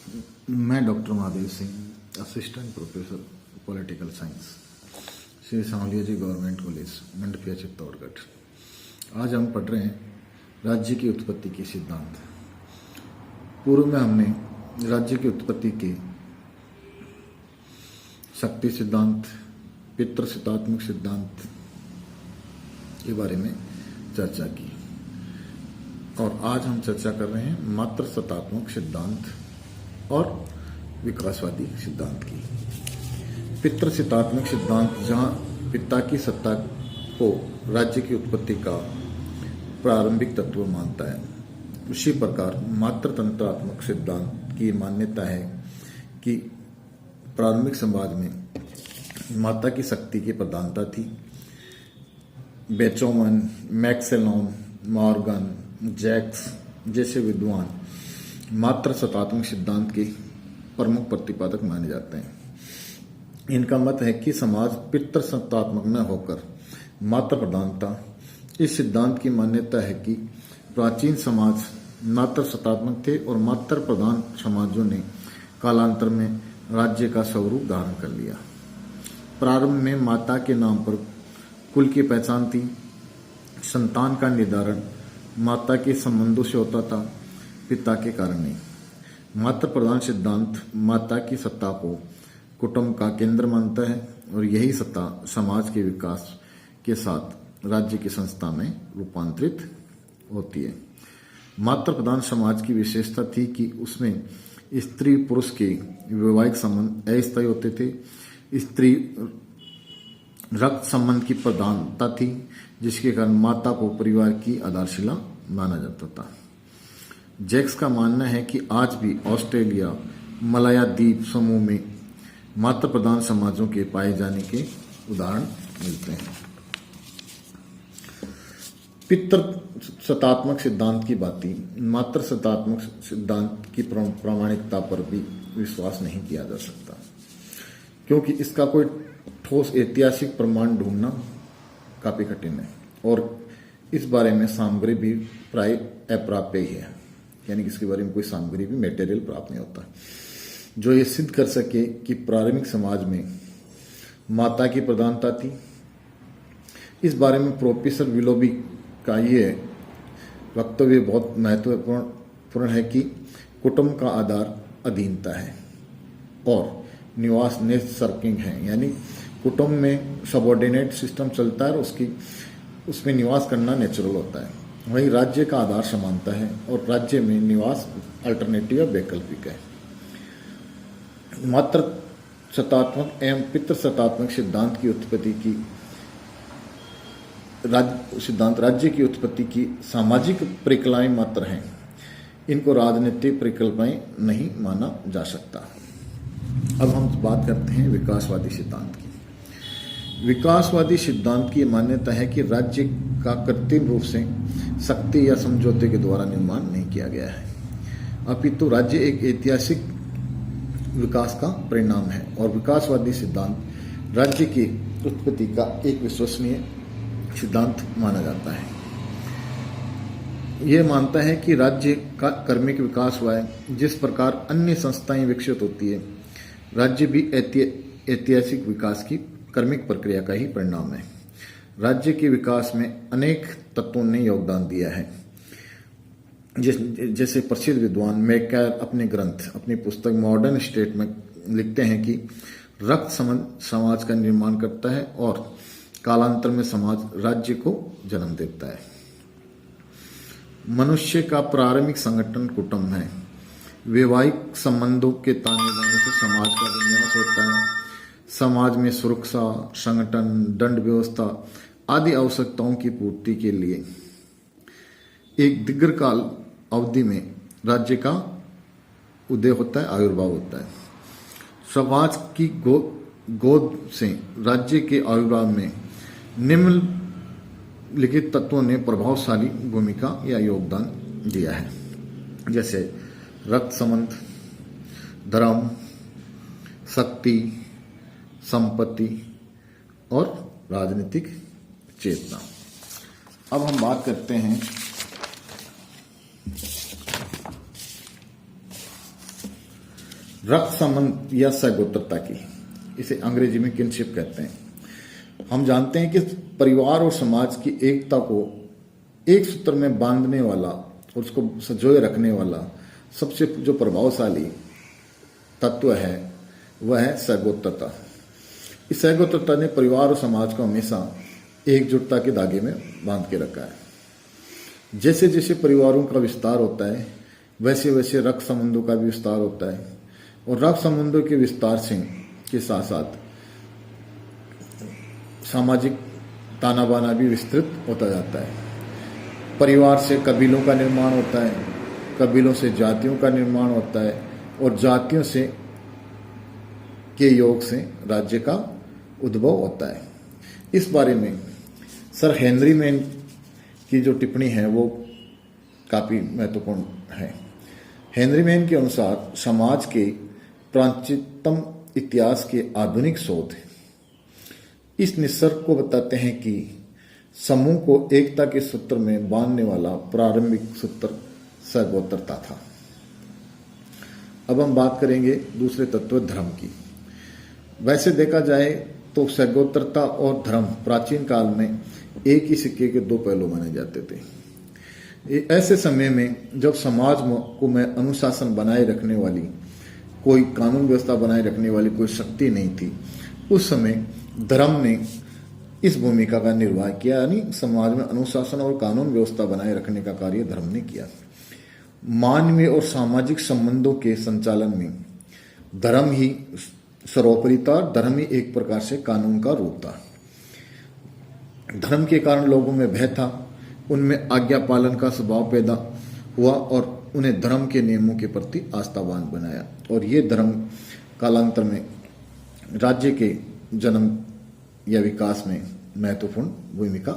मैं doctor Mahadev Singh, assistant professor political science, Shri Sanwaliya ji government college Mandphiya Chittorgarh. आज हम पढ़ रहे हैं राज्य की उत्पत्ति के सिद्धांत। पूर्व में हमने राज्य की उत्पत्ति के शक्ति सिद्धांत, पितृसत्तात्मक सिद्धांत के बारे में चर्चा की और आज हम चर्चा कर रहे हैं मातृसत्तात्मक सिद्धांत और विकासवादी सिद्धांत की। पितृसत्तात्मक सिद्धांत जहां पिता की सत्ता को राज्य की उत्पत्ति का प्रारंभिक तत्व मानता है, उसी प्रकार मातृतंत्रात्मक सिद्धांत की मान्यता है कि प्रारंभिक समाज में माता की शक्ति की प्रधानता थी। बेचोमन, मैक्सेलॉन, मॉर्गन, जैक्स जैसे विद्वान मातृसत्तात्मक सिद्धांत के प्रमुख प्रतिपादक माने जाते हैं। इनका मत है कि समाज पितृसत्तात्मक न होकर मातृ प्रधान था। इस सिद्धांत की मान्यता है कि प्राचीन समाज मातृसत्तात्मक थे और मातृ प्रधान समाजों ने कालांतर में राज्य का स्वरूप धारण कर लिया। प्रारंभ में माता के नाम पर कुल की पहचान थी। संतान का निर्धारण माता के संबंधों से होता था, पिता के कारण नहीं। मातृ प्रधान सिद्धांत माता की सत्ता को कुटुंब का केंद्र मानता है और यही सत्ता समाज के विकास के साथ राज्य की संस्था में रूपांतरित होती है। मातृ प्रधान समाज की विशेषता थी कि उसमें स्त्री पुरुष के वैवाहिक संबंध अस्थायी होते थे। स्त्री रक्त संबंध की प्रधानता थी, जिसके कारण माता को परिवार की आधारशिला माना जाता था। जैक्स का मानना है कि आज भी ऑस्ट्रेलिया, मलाया द्वीप समूह में मातृ प्रधान समाजों के पाए जाने के उदाहरण मिलते हैं। पितृसत्तात्मक सिद्धांत की बाती मातृसत्तात्मक सिद्धांत की प्रामाणिकता पर भी विश्वास नहीं किया जा सकता, क्योंकि इसका कोई ठोस ऐतिहासिक प्रमाण ढूंढना काफी कठिन है और इस बारे में सामग्री भी प्राय अप्राप्य ही है। यानी कि इसके बारे में कोई सामग्री भी मटेरियल प्राप्त नहीं होता जो ये सिद्ध कर सके कि प्रारंभिक समाज में माता की प्रधानता थी। इस बारे में प्रोफेसर विलोबी का ये वक्तव्य बहुत महत्वपूर्ण है कि कुटुंब का आधार अधीनता है और निवास नेस्ट सर्किंग है। यानी कुटुंब में सबऑर्डिनेट सिस्टम चलता है और उसमें निवास करना नेचुरल होता है। वहीं राज्य का आधार समानता है और राज्य में निवास अल्टरनेटिव या वैकल्पिक है। मातृ सत्तात्मक एवं पितृसत्तात्मक सिद्धांत की उत्पत्ति की राज्य की उत्पत्ति की सामाजिक परिकल्पनाएं मात्र हैं। इनको राजनीतिक परिकल्पनाएं नहीं माना जा सकता। अब हम बात करते हैं विकासवादी सिद्धांत की। विकासवादी सिद्धांत की मान्यता है कि राज्य का कृत्रिम रूप से शक्ति या समझौते के द्वारा निर्माण नहीं किया गया है, अपितु राज्य एक ऐतिहासिक विकास का परिणाम है और विकासवादी सिद्धांत राज्य की उत्पत्ति का एक विश्वसनीय सिद्धांत माना जाता है। यह मानता है कि राज्य का क्रमिक विकास हुआ है। जिस प्रकार अन्य संस्थाएं विकसित होती है, राज्य भी ऐतिहासिक विकास की क्रमिक प्रक्रिया का ही परिणाम है। राज्य के विकास में अनेक तत्वों ने योगदान दिया है। जैसे प्रसिद्ध विद्वान मैकेयर अपने ग्रंथ, अपनी पुस्तक मॉडर्न स्टेट में लिखते हैं कि रक्त संबंध समाज का निर्माण करता है और कालांतर में समाज राज्य को जन्म देता है। मनुष्य का प्रारंभिक संगठन कुटुंब है। वैवाहिक संबंधों के ताने बाने से समाज का विन्यास होता है। समाज में सुरक्षा, संगठन, दंड व्यवस्था आदि आवश्यकताओं की पूर्ति के लिए एक दीर्घकाल अवधि में राज्य का उदय होता है, आविर्भाव होता है। समाज की गोद से राज्य के आविर्भाव में निम्नलिखित तत्वों ने प्रभावशाली भूमिका या योगदान दिया है, जैसे रक्त संबंध, धर्म, शक्ति, संपत्ति और राजनीतिक चेतना। अब हम बात करते हैं रक्त संबंध या सगोत्रता की, इसे अंग्रेजी में किनशिप कहते हैं। हम जानते हैं कि परिवार और समाज की एकता को एक सूत्र में बांधने वाला और उसको संजोए रखने वाला सबसे जो प्रभावशाली तत्व है वह है सगोत्रता। इस सगोत्रता ने परिवार और समाज को हमेशा एकजुटता के धागे में बांध के रखा है। जैसे जैसे परिवारों का विस्तार होता है वैसे वैसे रक्त संबंधों का भी विस्तार होता है, और रक्त संबंधों के विस्तार से के साथ साथ सामाजिक ताना बाना भी विस्तृत होता जाता है। परिवार से कबीलों का निर्माण होता है, कबीलों से जातियों का निर्माण होता है, और जातियों से के योग से राज्य का उद्भव होता है। इस बारे में सर हेनरी मैन की जो टिप्पणी है वो काफी महत्वपूर्ण है। हेनरी मैन के अनुसार समाज के प्राचीनतम इतिहास के आधुनिक शोध इस निष्कर्ष को बताते हैं कि समूह को एकता के सूत्र में बांधने वाला प्रारंभिक सूत्र सगोत्रता था। अब हम बात करेंगे दूसरे तत्व धर्म की। वैसे देखा जाए तो सगोत्रता और धर्म प्राचीन काल में एक ही सिक्के के दो पहलू माने जाते थे। ऐसे समय में जब समाज को में अनुशासन बनाए रखने वाली, कोई कानून व्यवस्था बनाए रखने वाली कोई शक्ति नहीं थी, उस समय धर्म ने इस भूमिका का निर्वाह किया, यानी समाज में अनुशासन और कानून व्यवस्था बनाए रखने का कार्य धर्म ने किया। मानवीय और सामाजिक संबंधों के संचालन में धर्म ही सर्वोपरि था। धर्म ही एक प्रकार से कानून का रूप था। धर्म के कारण लोगों में भय था, उनमें आज्ञा पालन का स्वभाव पैदा हुआ और उन्हें धर्म के नियमों के प्रति आस्थावान बनाया, और ये धर्म कालांतर में राज्य के जन्म या विकास में महत्वपूर्ण भूमिका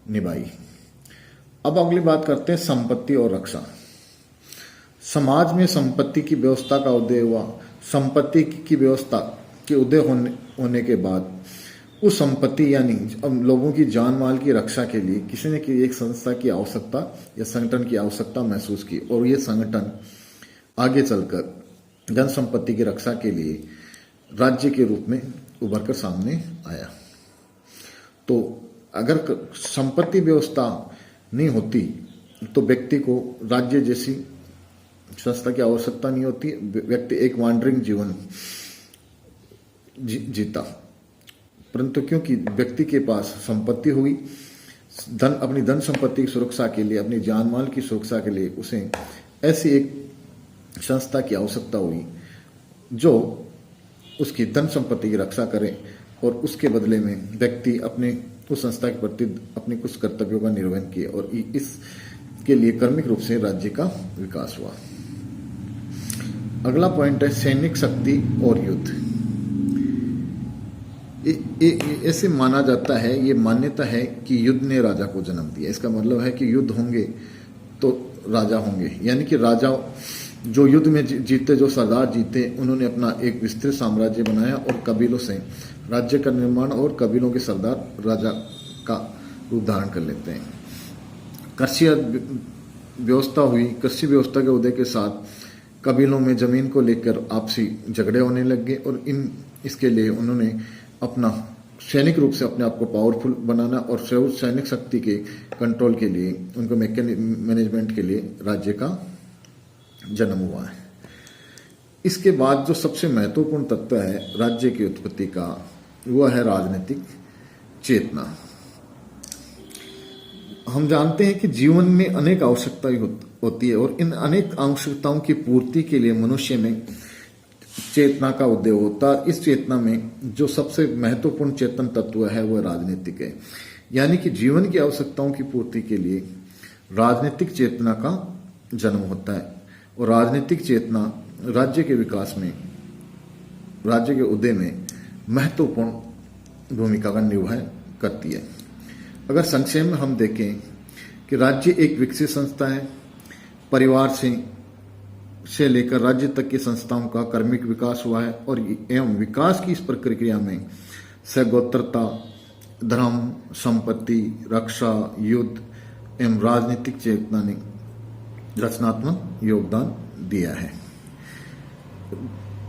निभाई। अब अगली बात करते हैं संपत्ति और रक्षा। समाज में संपत्ति की व्यवस्था का उदय हुआ। संपत्ति की व्यवस्था के उदय होने के बाद उस संपत्ति यानी लोगों की जान माल की रक्षा के लिए किसी ने एक संस्था की आवश्यकता या संगठन की आवश्यकता महसूस की, और ये संगठन आगे चलकर जन संपत्ति की रक्षा के लिए राज्य के रूप में उभर कर सामने आया। तो अगर संपत्ति व्यवस्था नहीं होती तो व्यक्ति को राज्य जैसी संस्था की आवश्यकता नहीं होती, व्यक्ति एक वांडरिंग जीवन जीता। परंतु क्योंकि व्यक्ति के पास संपत्ति हुई, अपनी धन संपत्ति की सुरक्षा के लिए, अपनी जान माल की सुरक्षा के लिए उसे ऐसी एक संस्था की आवश्यकता हुई जो उसकी धन संपत्ति की रक्षा करे, और उसके बदले में व्यक्ति अपने उस संस्था के प्रति अपने कुछ कर्तव्यों का निर्वहन किए, और इसके लिए कर्मिक रूप से राज्य का विकास हुआ। अगला पॉइंट है सैनिक शक्ति और युद्ध। ऐसे माना जाता है, ये मान्यता है कि युद्ध ने राजा को जन्म दिया। इसका मतलब है कि युद्ध होंगे तो राजा होंगे, यानी कि राजा जो युद्ध में जीते, जो सरदार जीते, उन्होंने अपना एक विस्तृत साम्राज्य बनाया और कबीलों से राज्य का निर्माण, और कबीलों के सरदार राजा का रूप धारण कर लेते हैं। कृषि व्यवस्था हुई। कृषि व्यवस्था के उदय के साथ कबीलों में जमीन को लेकर आपसी झगड़े होने लग गए, और इसके लिए उन्होंने अपना सैनिक रूप से अपने आप को पावरफुल बनाना और सैनिक शक्ति के कंट्रोल के लिए, उनको मैनेजमेंट के लिए राज्य का जन्म हुआ है। इसके बाद जो सबसे महत्वपूर्ण तत्व है राज्य की उत्पत्ति का, वह है राजनीतिक चेतना। हम जानते हैं कि जीवन में अनेक आवश्यकताएं होती है, और इन अनेक आवश्यकताओं की पूर्ति के लिए मनुष्य में चेतना का उदय होता है। इस चेतना में जो सबसे महत्वपूर्ण चेतन तत्व है वह राजनीतिक है, यानी कि जीवन की आवश्यकताओं की पूर्ति के लिए राजनीतिक चेतना का जन्म होता है, और राजनीतिक चेतना राज्य के विकास में, राज्य के उदय में महत्वपूर्ण भूमिका का निर्वहन करती है। अगर संक्षेप में हम देखें कि राज्य एक विकसित संस्था है। परिवार से लेकर राज्य तक की संस्थाओं का कर्मिक विकास हुआ है, और एवं विकास की इस प्रक्रिया में सगोत्रता, धर्म, संपत्ति, रक्षा, युद्ध एवं राजनीतिक चेतना ने रचनात्मक योगदान दिया है।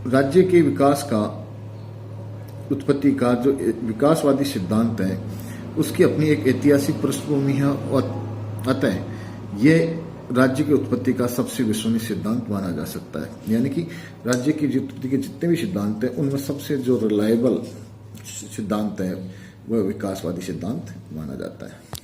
राज्य के विकास का उत्पत्ति का जो विकासवादी सिद्धांत है उसकी अपनी एक ऐतिहासिक पृष्ठभूमि है और अतः ये राज्य की उत्पत्ति का सबसे विश्वसनीय सिद्धांत माना जा सकता है। यानी कि राज्य की उत्पत्ति के जितने भी सिद्धांत हैं उनमें सबसे जो रिलायबल सिद्धांत है वह विकासवादी सिद्धांत माना जाता है।